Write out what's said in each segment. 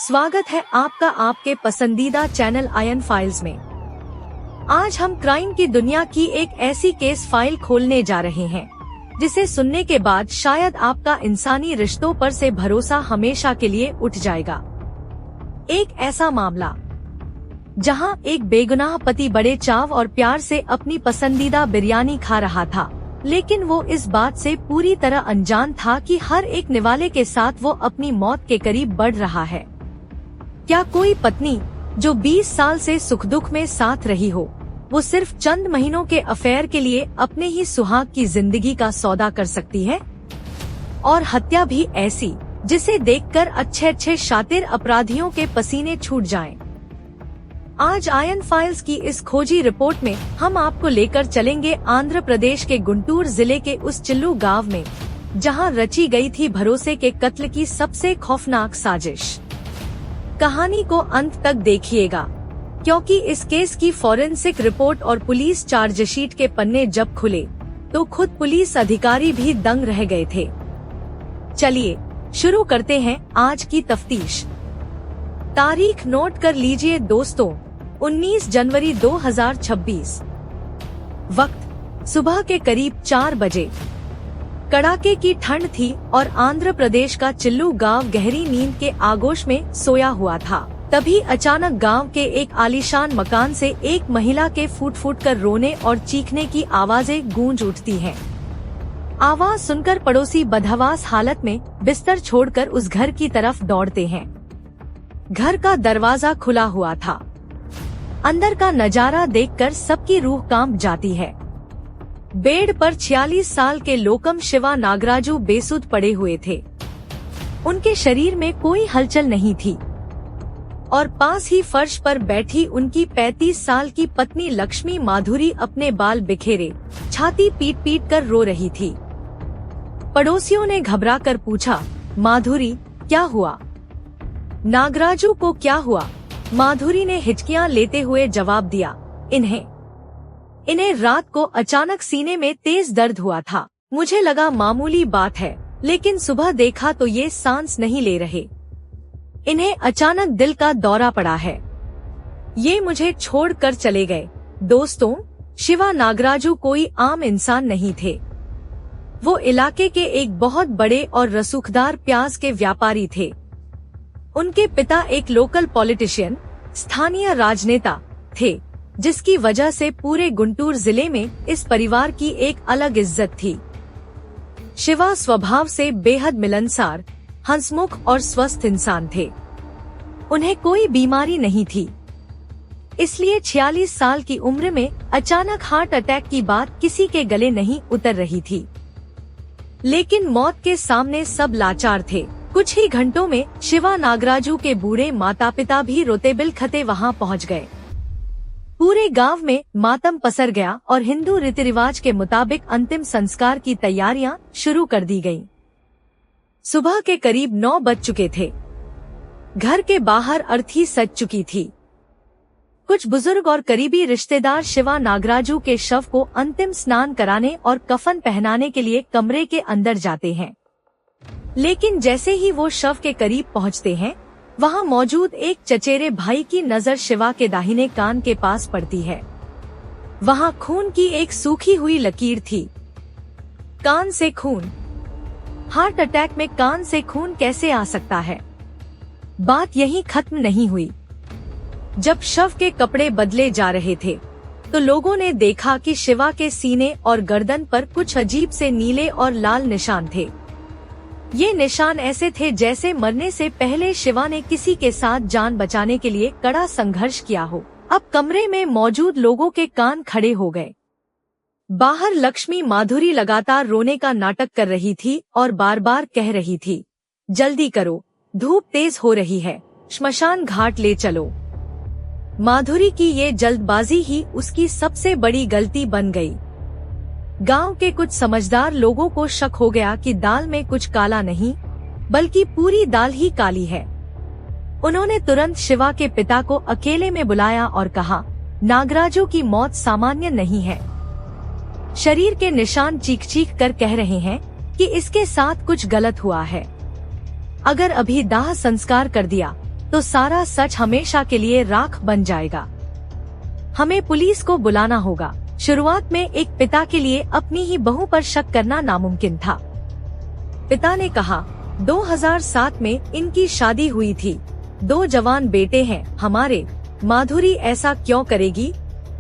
स्वागत है आपका आपके पसंदीदा चैनल आयन फाइल्स में। आज हम क्राइम की दुनिया की एक ऐसी केस फाइल खोलने जा रहे हैं जिसे सुनने के बाद शायद आपका इंसानी रिश्तों पर से भरोसा हमेशा के लिए उठ जाएगा। एक ऐसा मामला जहां एक बेगुनाह पति बड़े चाव और प्यार से अपनी पसंदीदा बिरयानी खा रहा था, लेकिन वो इस बात से पूरी तरह अनजान था कि हर एक निवाले के साथ वो अपनी मौत के करीब बढ़ रहा है। क्या कोई पत्नी जो 20 साल से सुख दुख में साथ रही हो, वो सिर्फ चंद महीनों के अफेयर के लिए अपने ही सुहाग की जिंदगी का सौदा कर सकती है? और हत्या भी ऐसी जिसे देखकर अच्छे शातिर अपराधियों के पसीने छूट जाएं। आज आयन फाइल्स की इस खोजी रिपोर्ट में हम आपको लेकर चलेंगे आंध्र प्रदेश के गुंटूर जिले के उस चिल्लू गांव में, जहां रची गई थी भरोसे के कत्ल की सबसे खौफनाक साजिश। कहानी को अंत तक देखिएगा, क्योंकि इस केस की फॉरेंसिक रिपोर्ट और पुलिस चार्जशीट के पन्ने जब खुले तो खुद पुलिस अधिकारी भी दंग रह गए थे। चलिए शुरू करते हैं आज की तफ्तीश। तारीख नोट कर लीजिए दोस्तों, 19 जनवरी 2026। वक्त सुबह के करीब 4 बजे। कड़ाके की ठंड थी और आंध्र प्रदेश का चिल्लू गांव गहरी नींद के आगोश में सोया हुआ था। तभी अचानक गांव के एक आलीशान मकान से एक महिला के फूट फूट कर रोने और चीखने की आवाजें गूंज उठती हैं। आवाज सुनकर पड़ोसी बदहवास हालत में बिस्तर छोड़कर उस घर की तरफ दौड़ते हैं। घर का दरवाजा खुला हुआ था। अंदर का नजारा देखकर सबकी रूह कांप जाती है। बेड पर 46 साल के लोकम शिवा नागराजू बेसुध पड़े हुए थे। उनके शरीर में कोई हलचल नहीं थी और पास ही फर्श पर बैठी उनकी 35 साल की पत्नी लक्ष्मी माधुरी अपने बाल बिखेरे छाती पीट पीट कर रो रही थी। पड़ोसियों ने घबराकर पूछा, माधुरी क्या हुआ? नागराजू को क्या हुआ? माधुरी ने हिचकियां लेते हुए जवाब दिया, इन्हें रात को अचानक सीने में तेज दर्द हुआ था। मुझे लगा मामूली बात है, लेकिन सुबह देखा तो ये सांस नहीं ले रहे। इन्हें अचानक दिल का दौरा पड़ा है। ये मुझे छोड़कर चले गए। दोस्तों, शिवा नागराजू कोई आम इंसान नहीं थे। वो इलाके के एक बहुत बड़े और रसूखदार प्याज के व्यापारी थे। उनके पिता एक लोकल पॉलिटिशियन, स्थानीय राजनेता थे, जिसकी वजह से पूरे गुंटूर जिले में इस परिवार की एक अलग इज्जत थी। शिवा स्वभाव से बेहद मिलनसार, हंसमुख और स्वस्थ इंसान थे। उन्हें कोई बीमारी नहीं थी, इसलिए 46 साल की उम्र में अचानक हार्ट अटैक की बात किसी के गले नहीं उतर रही थी। लेकिन मौत के सामने सब लाचार थे। कुछ ही घंटों में शिवा नागराजू के बूढ़े माता पिता भी रोते बिलखते वहां पहुंच गए। पूरे गांव में मातम पसर गया और हिंदू रीति रिवाज के मुताबिक अंतिम संस्कार की तैयारियां शुरू कर दी गयीं। सुबह के करीब 9 बज चुके थे। घर के बाहर अर्थी सज चुकी थी। कुछ बुजुर्ग और करीबी रिश्तेदार शिवा नागराजू के शव को अंतिम स्नान कराने और कफन पहनाने के लिए कमरे के अंदर जाते हैं। लेकिन जैसे ही वो शव के करीब पहुंचते हैं, वहां मौजूद एक चचेरे भाई की नजर शिवा के दाहिने कान के पास पड़ती है। वहां खून की एक सूखी हुई लकीर थी। कान से खून? हार्ट अटैक में कान से खून कैसे आ सकता है? बात यहीं खत्म नहीं हुई। जब शव के कपड़े बदले जा रहे थे तो लोगों ने देखा कि शिवा के सीने और गर्दन पर कुछ अजीब से नीले और लाल निशान थे। ये निशान ऐसे थे जैसे मरने से पहले शिवा ने किसी के साथ जान बचाने के लिए कड़ा संघर्ष किया हो। अब कमरे में मौजूद लोगों के कान खड़े हो गए। बाहर लक्ष्मी माधुरी लगातार रोने का नाटक कर रही थी और बार बार कह रही थी, जल्दी करो, धूप तेज हो रही है, श्मशान घाट ले चलो। माधुरी की ये जल्दबाजी ही उसकी सबसे बड़ी गलती बन गई। गांव के कुछ समझदार लोगों को शक हो गया कि दाल में कुछ काला नहीं, बल्कि पूरी दाल ही काली है। उन्होंने तुरंत शिवा के पिता को अकेले में बुलाया और कहा, नागराजू की मौत सामान्य नहीं है। शरीर के निशान चीख चीख कर कह रहे हैं कि इसके साथ कुछ गलत हुआ है। अगर अभी दाह संस्कार कर दिया तो सारा सच हमेशा के लिए राख बन जाएगा। हमें पुलिस को बुलाना होगा। शुरुआत में एक पिता के लिए अपनी ही बहू पर शक करना नामुमकिन था। पिता ने कहा, 2007 में इनकी शादी हुई थी, 2 जवान बेटे हैं हमारे, माधुरी ऐसा क्यों करेगी?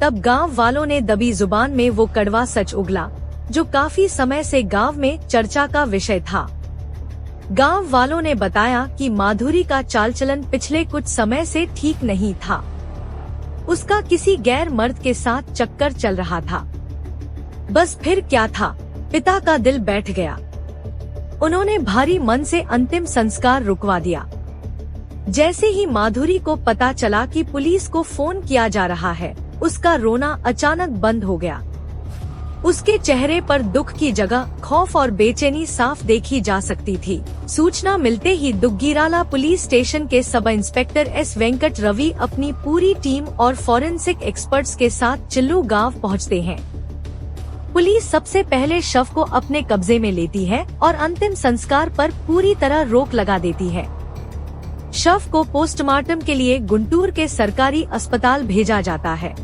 तब गांव वालों ने दबी जुबान में वो कड़वा सच उगला, जो काफी समय से गांव में चर्चा का विषय था। गांव वालों ने बताया कि माधुरी का चाल चलन पिछले कुछ समय से ठीक नहीं था। उसका किसी गैर मर्द के साथ चक्कर चल रहा था। बस फिर क्या था, पिता का दिल बैठ गया। उन्होंने भारी मन से अंतिम संस्कार रुकवा दिया। जैसे ही माधुरी को पता चला कि पुलिस को फोन किया जा रहा है, उसका रोना अचानक बंद हो गया। उसके चेहरे पर दुख की जगह खौफ और बेचैनी साफ देखी जा सकती थी। सूचना मिलते ही दुग्गीराला पुलिस स्टेशन के sub inspector S Venkat Ravi अपनी पूरी टीम और फॉरेंसिक एक्सपर्ट्स के साथ चिल्लू गांव पहुंचते हैं। पुलिस सबसे पहले शव को अपने कब्जे में लेती है और अंतिम संस्कार पर पूरी तरह रोक लगा देती है। शव को पोस्टमार्टम के लिए गुंटूर के सरकारी अस्पताल भेजा जाता है।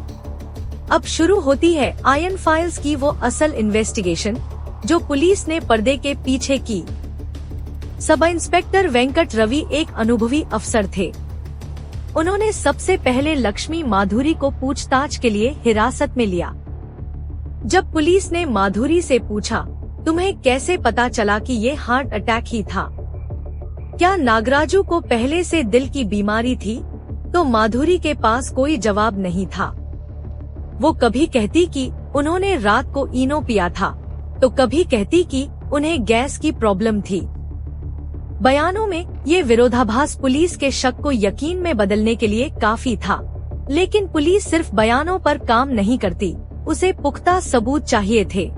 अब शुरू होती है आयन फाइल्स की वो असल इन्वेस्टिगेशन, जो पुलिस ने पर्दे के पीछे की। सब इंस्पेक्टर वेंकट रवि एक अनुभवी अफसर थे। उन्होंने सबसे पहले लक्ष्मी माधुरी को पूछताछ के लिए हिरासत में लिया। जब पुलिस ने माधुरी से पूछा, तुम्हें कैसे पता चला कि ये हार्ट अटैक ही था? क्या नागराजू को पहले से दिल की बीमारी थी? तो माधुरी के पास कोई जवाब नहीं था। वो कभी कहती कि उन्होंने रात को इनो पिया था, तो कभी कहती कि उन्हें गैस की प्रॉब्लम थी। बयानों में ये विरोधाभास पुलिस के शक को यकीन में बदलने के लिए काफी था। लेकिन पुलिस सिर्फ बयानों पर काम नहीं करती, उसे पुख्ता सबूत चाहिए थे।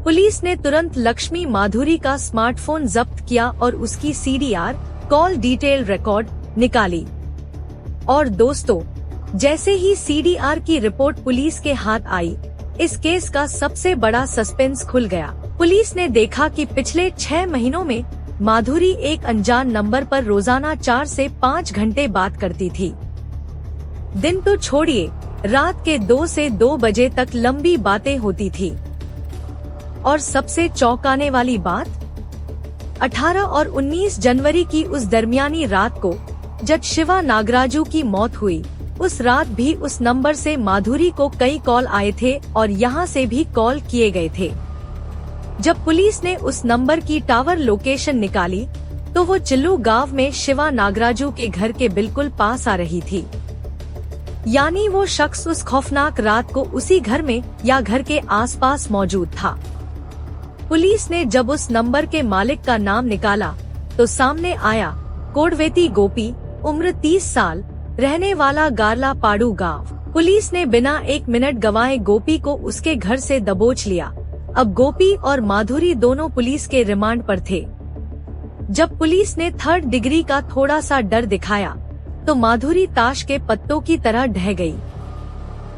पुलिस ने तुरंत लक्ष्मी माधुरी का स्मार्टफोन जब्त किया और उसकी CDR कॉल डिटेल रिकॉर्ड निकाली। और दोस्तों, जैसे ही CDR की रिपोर्ट पुलिस के हाथ आई, इस केस का सबसे बड़ा सस्पेंस खुल गया। पुलिस ने देखा कि पिछले 6 महीनों में माधुरी एक अनजान नंबर पर रोजाना 4 से 5 घंटे बात करती थी। दिन तो छोड़िए, रात के 2 से 2 बजे तक लंबी बातें होती थी। और सबसे चौंकाने वाली बात, 18 और 19 जनवरी की उस दरमियानी रात को जब शिवा नागराजू की मौत हुई, उस रात भी उस नंबर से माधुरी को कई कॉल आए थे और यहाँ से भी कॉल किए गए थे। जब पुलिस ने उस नंबर की टावर लोकेशन निकाली, तो वो चिल्लू गांव में शिवा नागराजू के घर के बिल्कुल पास आ रही थी। यानी वो शख्स उस खौफनाक रात को उसी घर में या घर के आसपास मौजूद था। पुलिस ने जब उस नंबर के मालिक का नाम निकाला, तो सामने आया कोडवेती गोपी, उम्र 30 साल, रहने वाला गारला पाड़ू गांव। पुलिस ने बिना 1 मिनट गवाए गोपी को उसके घर से दबोच लिया। अब गोपी और माधुरी दोनों पुलिस के रिमांड पर थे। जब पुलिस ने 3rd डिग्री का थोड़ा सा डर दिखाया, तो माधुरी ताश के पत्तों की तरह ढह गई।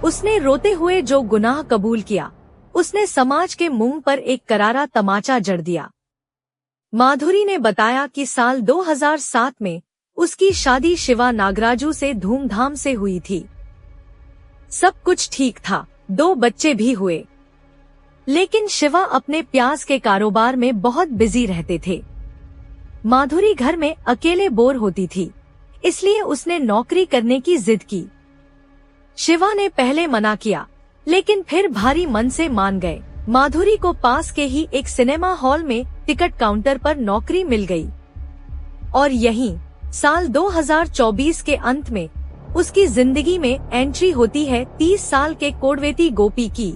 उसने रोते हुए जो गुनाह कबूल किया, उसने समाज के मुंह पर एक करारा तमाचा जड़ दिया। माधुरी ने बताया कि साल 2007 में उसकी शादी शिवा नागराजू से धूमधाम से हुई थी। सब कुछ ठीक था, 2 बच्चे भी हुए। लेकिन शिवा अपने प्याज के कारोबार में बहुत बिजी रहते थे। माधुरी घर में अकेले बोर होती थी, इसलिए उसने नौकरी करने की जिद की। शिवा ने पहले मना किया, लेकिन फिर भारी मन से मान गए। माधुरी को पास के ही एक सिनेमा हॉल में टिकट काउंटर पर नौकरी मिल गई। और यहीं साल 2024 के अंत में उसकी जिंदगी में एंट्री होती है 30 साल के कोडवेती गोपी की।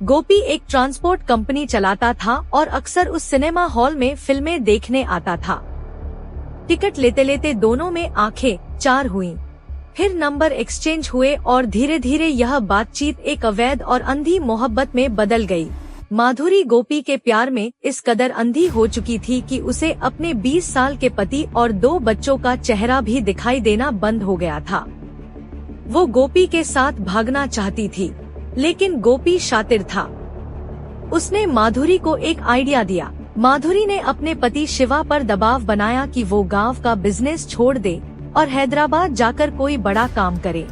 गोपी एक ट्रांसपोर्ट कंपनी चलाता था और अक्सर उस सिनेमा हॉल में फिल्में देखने आता था। टिकट लेते लेते दोनों में आंखें 4 हुईं। फिर नंबर एक्सचेंज हुए और धीरे धीरे यह बातचीत एक अवैध और अंधी मोहब्बत में बदल गई। माधुरी गोपी के प्यार में इस कदर अंधी हो चुकी थी कि उसे अपने 20 साल के पति और 2 बच्चों का चेहरा भी दिखाई देना बंद हो गया था। वो गोपी के साथ भागना चाहती थी, लेकिन गोपी शातिर था। उसने माधुरी को एक आइडिया दिया। माधुरी ने अपने पति शिवा पर दबाव बनाया कि वो गांव का बिजनेस छोड़ दे और हैदराबाद जाकर कोई बड़ा काम करे।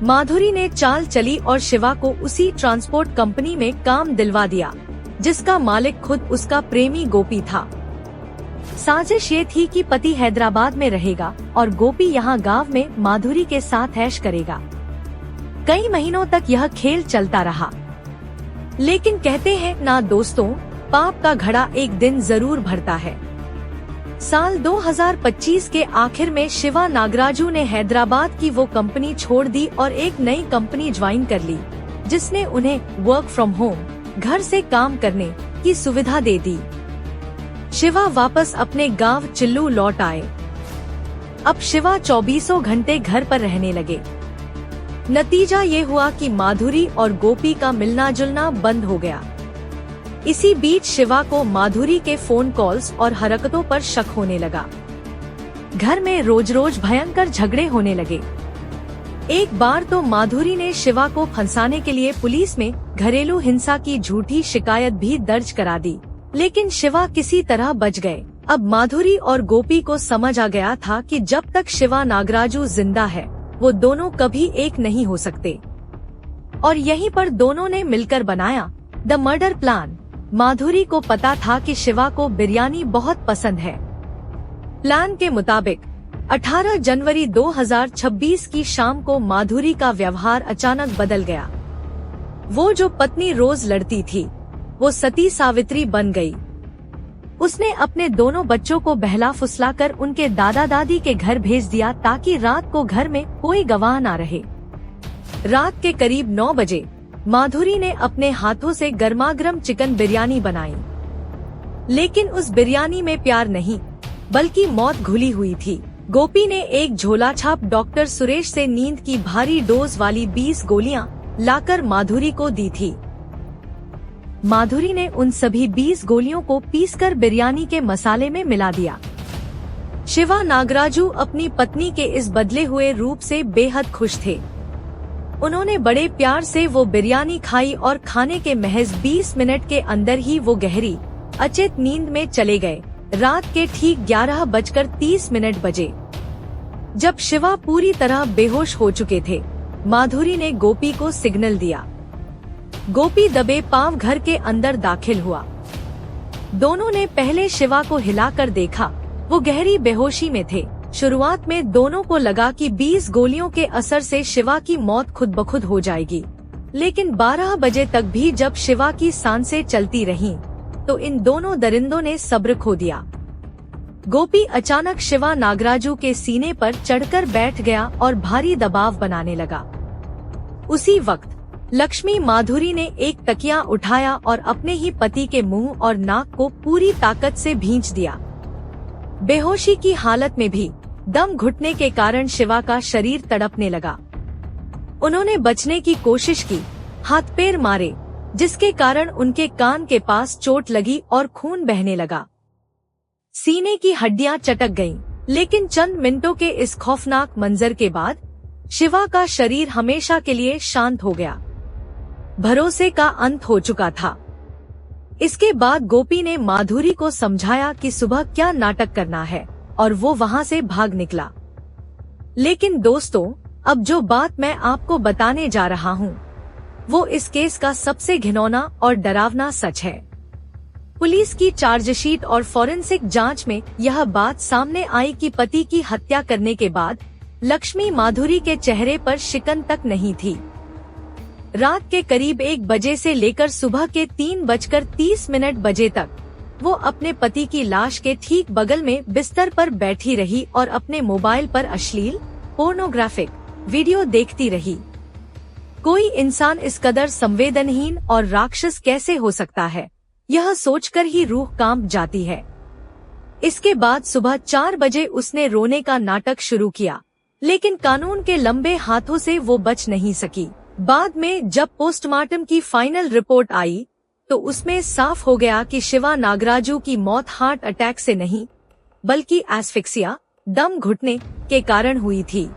माधुरी ने चाल चली और शिवा को उसी ट्रांसपोर्ट कंपनी में काम दिलवा दिया जिसका मालिक खुद उसका प्रेमी गोपी था। साजिश ये थी कि पति हैदराबाद में रहेगा और गोपी यहाँ गांव में माधुरी के साथ ऐश करेगा। कई महीनों तक यह खेल चलता रहा, लेकिन कहते हैं ना दोस्तों, पाप का घड़ा एक दिन जरूर भरता है। साल 2025 के आखिर में शिवा नागराजू ने हैदराबाद की वो कंपनी छोड़ दी और एक नई कंपनी ज्वाइन कर ली जिसने उन्हें वर्क फ्रॉम होम, घर से काम करने की सुविधा दे दी। शिवा वापस अपने गांव चिल्लू लौट आए। अब शिवा 24 घंटे घर पर रहने लगे। नतीजा ये हुआ कि माधुरी और गोपी का मिलना जुलना बंद हो गया। इसी बीच शिवा को माधुरी के फोन कॉल्स और हरकतों पर शक होने लगा। घर में रोज रोज भयंकर झगड़े होने लगे। एक बार तो माधुरी ने शिवा को फंसाने के लिए पुलिस में घरेलू हिंसा की झूठी शिकायत भी दर्ज करा दी, लेकिन शिवा किसी तरह बच गए। अब माधुरी और गोपी को समझ आ गया था कि जब तक शिवा नागराजू जिंदा है वो दोनों कभी एक नहीं हो सकते, और यहीं पर दोनों ने मिलकर बनाया द मर्डर प्लान। माधुरी को पता था कि शिवा को बिरयानी बहुत पसंद है। प्लान के मुताबिक 18 जनवरी 2026 की शाम को माधुरी का व्यवहार अचानक बदल गया। वो जो पत्नी रोज लड़ती थी वो सती सावित्री बन गई। उसने अपने दोनों बच्चों को बहला फुसलाकर उनके दादा दादी के घर भेज दिया ताकि रात को घर में कोई गवाह ना रहे। रात के करीब 9 बजे माधुरी ने अपने हाथों से गर्मागर्म चिकन बिरयानी बनाई, लेकिन उस बिरयानी में प्यार नहीं बल्कि मौत घुली हुई थी। गोपी ने एक झोला छाप डॉक्टर सुरेश से नींद की भारी डोज वाली 20 गोलियां लाकर माधुरी को दी थी। माधुरी ने उन सभी 20 गोलियों को पीसकर बिरयानी के मसाले में मिला दिया। शिवा नागराजू अपनी पत्नी के इस बदले हुए रूप से बेहद खुश थे। उन्होंने बड़े प्यार से वो बिरयानी खाई और खाने के महज 20 मिनट के अंदर ही वो गहरी अचेत नींद में चले गए। रात के ठीक 11:30 बजे जब शिवा पूरी तरह बेहोश हो चुके थे, माधुरी ने गोपी को सिग्नल दिया। गोपी दबे पांव घर के अंदर दाखिल हुआ। दोनों ने पहले शिवा को हिलाकर देखा, वो गहरी बेहोशी में थे। शुरुआत में दोनों को लगा कि 20 गोलियों के असर से शिवा की मौत खुद ब खुद हो जाएगी, लेकिन 12 बजे तक भी जब शिवा की सांसें चलती रहीं, तो इन दोनों दरिंदों ने सब्र खो दिया। गोपी अचानक शिवा नागराजू के सीने पर चढ़कर बैठ गया और भारी दबाव बनाने लगा। उसी वक्त लक्ष्मी माधुरी ने एक तकिया उठाया और अपने ही पति के मुंह और नाक को पूरी ताकत से भींच दिया। बेहोशी की हालत में भी दम घुटने के कारण शिवा का शरीर तड़पने लगा। उन्होंने बचने की कोशिश की, हाथ पैर मारे, जिसके कारण उनके कान के पास चोट लगी और खून बहने लगा। सीने की हड्डियां चटक गईं, लेकिन चंद मिनटों के इस खौफनाक मंजर के बाद शिवा का शरीर हमेशा के लिए शांत हो गया। भरोसे का अंत हो चुका था। इसके बाद गोपी ने माधुरी को समझाया कि सुबह क्या नाटक करना है और वो वहाँ से भाग निकला। लेकिन दोस्तों, अब जो बात मैं आपको बताने जा रहा हूँ वो इस केस का सबसे घिनौना और डरावना सच है। पुलिस की चार्जशीट और फॉरेंसिक जांच में यह बात सामने आई कि पति की हत्या करने के बाद लक्ष्मी माधुरी के चेहरे पर शिकन तक नहीं थी। रात के करीब 1 बजे से लेकर सुबह के 3:30 बजे तक वो अपने पति की लाश के ठीक बगल में बिस्तर पर बैठी रही और अपने मोबाइल पर अश्लील पोर्नोग्राफिक वीडियो देखती रही। कोई इंसान इस कदर संवेदनहीन और राक्षस कैसे हो सकता है, यह सोचकर ही रूह कांप जाती है। इसके बाद सुबह 4 बजे उसने रोने का नाटक शुरू किया, लेकिन कानून के लंबे हाथों से वो बच नहीं सकी। बाद में जब पोस्टमार्टम की फाइनल रिपोर्ट आई तो उसमें साफ हो गया कि शिवा नागराजू की मौत हार्ट अटैक से नहीं बल्कि एस्फिक्सिया, दम घुटने के कारण हुई थी।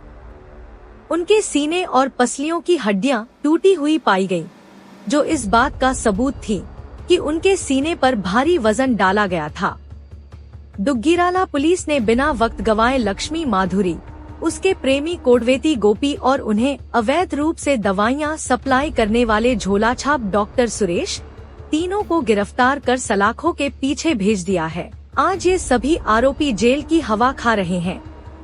उनके सीने और पसलियों की हड्डियां टूटी हुई पाई गईं, जो इस बात का सबूत थी कि उनके सीने पर भारी वजन डाला गया था। दुग्गिराला पुलिस ने बिना वक्त गवाए लक्ष्मी माधुरी, उसके प्रेमी कोडवेती गोपी और उन्हें अवैध रूप से दवाइयां सप्लाई करने वाले झोलाछाप डॉक्टर सुरेश, तीनों को गिरफ्तार कर सलाखों के पीछे भेज दिया है। आज ये सभी आरोपी जेल की हवा खा रहे हैं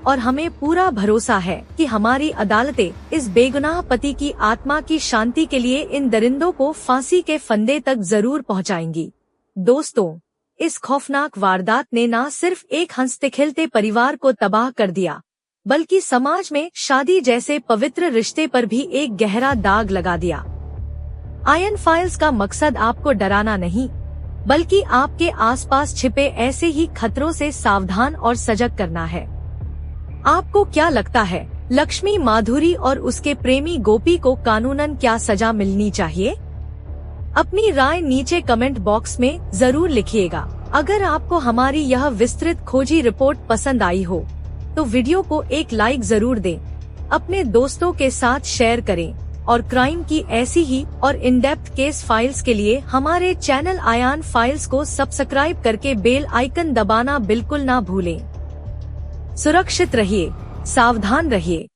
और हमें पूरा भरोसा है कि हमारी अदालतें इस बेगुनाह पति की आत्मा की शांति के लिए इन दरिंदों को फांसी के फंदे तक जरूर पहुंचाएंगी। दोस्तों, इस खौफनाक वारदात ने न सिर्फ एक हंसते खेलते परिवार को तबाह कर दिया, बल्कि समाज में शादी जैसे पवित्र रिश्ते पर भी एक गहरा दाग लगा दिया। आयन फाइल्स का मकसद आपको डराना नहीं, बल्कि आपके आसपास छिपे ऐसे ही खतरों से सावधान और सजग करना है। आपको क्या लगता है, लक्ष्मी माधुरी और उसके प्रेमी गोपी को कानूनन क्या सजा मिलनी चाहिए? अपनी राय नीचे कमेंट बॉक्स में जरूर लिखिएगा। अगर आपको हमारी यह विस्तृत खोजी रिपोर्ट पसंद आई हो, तो वीडियो को एक लाइक जरूर दें, अपने दोस्तों के साथ शेयर करें और क्राइम की ऐसी ही और इन डेप्थ केस फाइल्स के लिए हमारे चैनल आयन फाइल्स को सब्सक्राइब करके बेल आइकन दबाना बिल्कुल ना भूलें। सुरक्षित रहिए, सावधान रहिए।